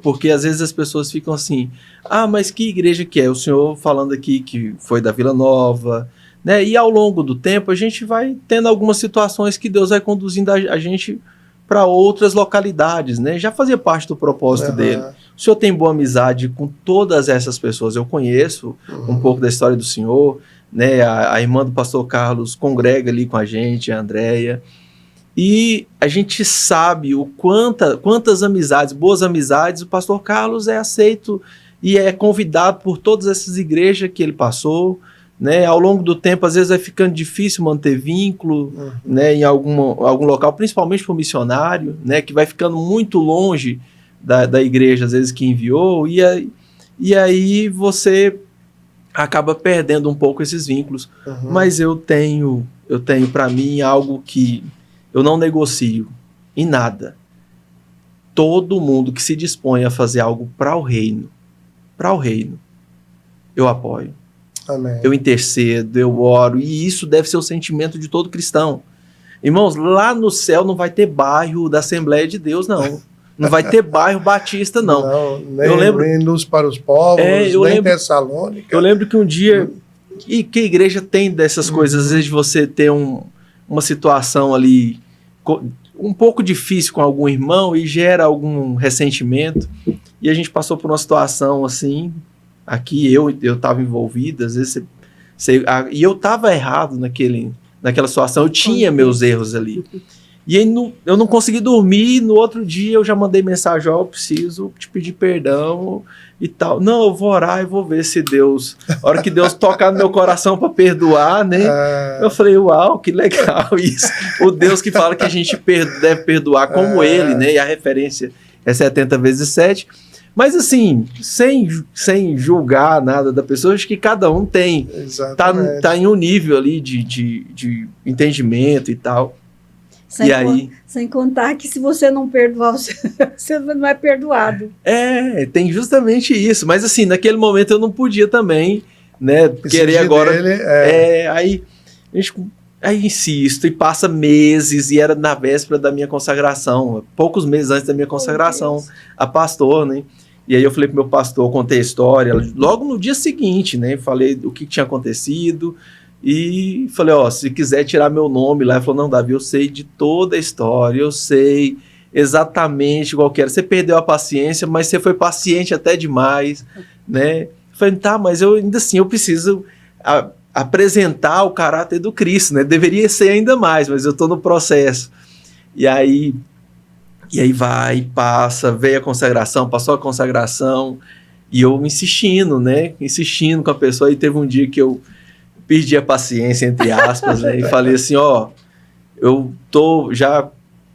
Porque às vezes as pessoas ficam assim, mas que igreja que é? O senhor falando aqui que foi da Vila Nova, né? E ao longo do tempo a gente vai tendo algumas situações que Deus vai conduzindo a gente para outras localidades, né? Já fazia parte do propósito dele. O senhor tem boa amizade com todas essas pessoas. Eu conheço um pouco da história do senhor, né? A irmã do pastor Carlos congrega ali com a gente, a Andréia. E a gente sabe quantas amizades, boas amizades, o pastor Carlos é aceito e é convidado por todas essas igrejas que ele passou, né? Ao longo do tempo, às vezes vai ficando difícil manter vínculo, né? Em algum local, principalmente para o missionário, né? Que vai ficando muito longe da igreja, às vezes, que enviou, e aí você acaba perdendo um pouco esses vínculos. Mas eu tenho para mim algo que eu não negocio em nada. Todo mundo que se dispõe a fazer algo para o reino, eu apoio. Amém. Eu intercedo, eu oro, e isso deve ser o sentimento de todo cristão. Irmãos, lá no céu não vai ter bairro da Assembleia de Deus, não. Não vai ter bairro batista, não. Nem Luz para os Povos, nem Tessalônica. Eu lembro que um dia, que a igreja tem dessas coisas, às vezes você ter uma situação ali um pouco difícil com algum irmão e gera algum ressentimento, e a gente passou por uma situação assim, aqui eu estava envolvido, às vezes e eu estava errado naquela situação, eu tinha meus erros ali, e aí eu não consegui dormir, no outro dia eu já mandei mensagem, eu preciso te pedir perdão e tal. Não, eu vou orar e vou ver se Deus, a hora que Deus tocar no meu coração para perdoar, né? Eu falei, uau, que legal isso. O Deus que fala que a gente deve perdoar como ele, né? E a referência é 70 vezes 7. Mas assim, sem julgar nada da pessoa, acho que cada um tá em um nível ali de entendimento e tal. Sem contar que se você não perdoar, você não é perdoado. Tem justamente isso. Mas assim, naquele momento eu não podia também, né, querer agora. Aí insisto, e passa meses, e era na véspera da minha consagração, poucos meses antes da minha consagração a pastor, né? E aí eu falei pro meu pastor, contei a história, logo no dia seguinte, né? Falei o que tinha acontecido. E falei, se quiser tirar meu nome lá, ele falou, não, Davi, eu sei de toda a história, eu sei exatamente qual que era, você perdeu a paciência, mas você foi paciente até demais, né? Falei, tá, mas eu ainda assim, eu preciso apresentar o caráter do Cristo, né? Deveria ser ainda mais, mas eu tô no processo. E aí passa, veio a consagração, passou a consagração, e eu insistindo com a pessoa, e teve um dia que eu perdi a paciência, entre aspas, né? E falei assim, já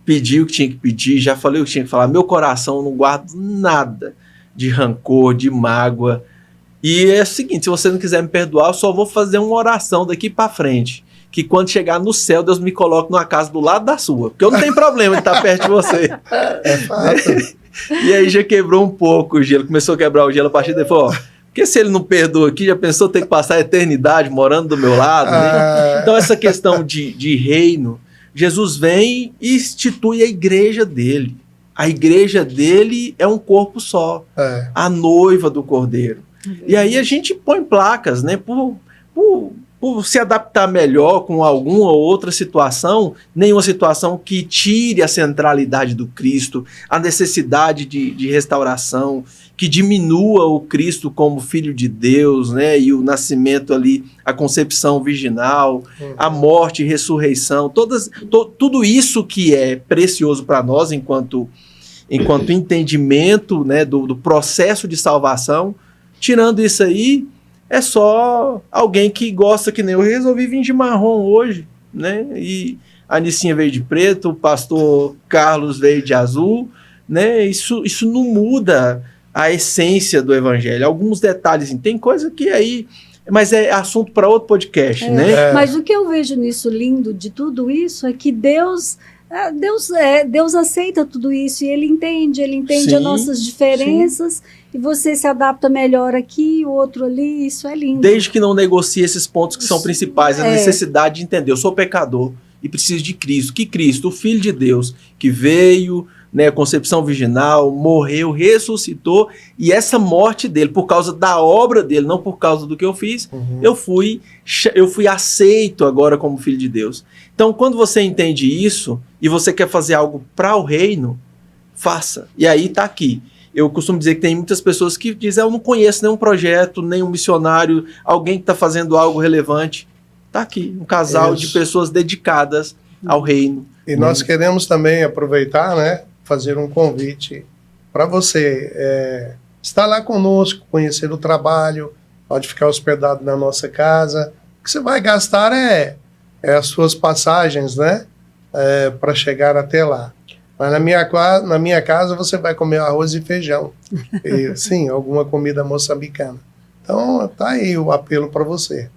pedi o que tinha que pedir, já falei o que tinha que falar, meu coração não guarda nada de rancor, de mágoa, e é o seguinte, se você não quiser me perdoar, eu só vou fazer uma oração daqui para frente, que quando chegar no céu, Deus me coloque numa casa do lado da sua, porque eu não tenho problema de estar perto de você. É fato. E aí já quebrou um pouco o gelo, começou a quebrar o gelo a partir daí, falou, porque se ele não perdoa aqui, já pensou ter que passar a eternidade morando do meu lado? Né? Então essa questão de reino, Jesus vem e institui a igreja dele. A igreja dele é um corpo só, a noiva do Cordeiro. E aí a gente põe placas, né, por se adaptar melhor com alguma ou outra situação, nenhuma situação que tire a centralidade do Cristo, a necessidade de restauração, que diminua o Cristo como Filho de Deus, né? E o nascimento ali, a concepção virginal, a morte e ressurreição, tudo isso que é precioso para nós enquanto entendimento, né, do processo de salvação. Tirando isso aí, é só alguém que gosta, que nem eu resolvi vir de marrom hoje, né? E a Nicinha veio de preto, o pastor Carlos veio de azul, né? Isso não muda a essência do evangelho. Alguns detalhes, tem coisa que aí... Mas é assunto para outro podcast, né? Mas o que eu vejo nisso lindo de tudo isso é que Deus aceita tudo isso e Ele entende as nossas diferenças, e você se adapta melhor aqui, o outro ali, isso é lindo. Desde que não negocie esses pontos que são principais, a necessidade de entender, eu sou pecador e preciso de Cristo. Que Cristo, o Filho de Deus, que veio, né, concepção virginal, morreu, ressuscitou, e essa morte dele, por causa da obra dele, não por causa do que eu fiz, eu fui aceito agora como filho de Deus. Então, quando você entende isso, e você quer fazer algo para o reino, faça. E aí está aqui. Eu costumo dizer que tem muitas pessoas que dizem, eu não conheço nenhum projeto, nenhum missionário, alguém que está fazendo algo relevante. Está aqui, um casal de pessoas dedicadas ao reino. E nós queremos também aproveitar, né, fazer um convite para você estar lá conosco, conhecer o trabalho, pode ficar hospedado na nossa casa. O que você vai gastar é as suas passagens, né, para chegar até lá. Mas na minha casa você vai comer arroz e feijão. E, sim, alguma comida moçambicana. Então, tá aí o apelo para você.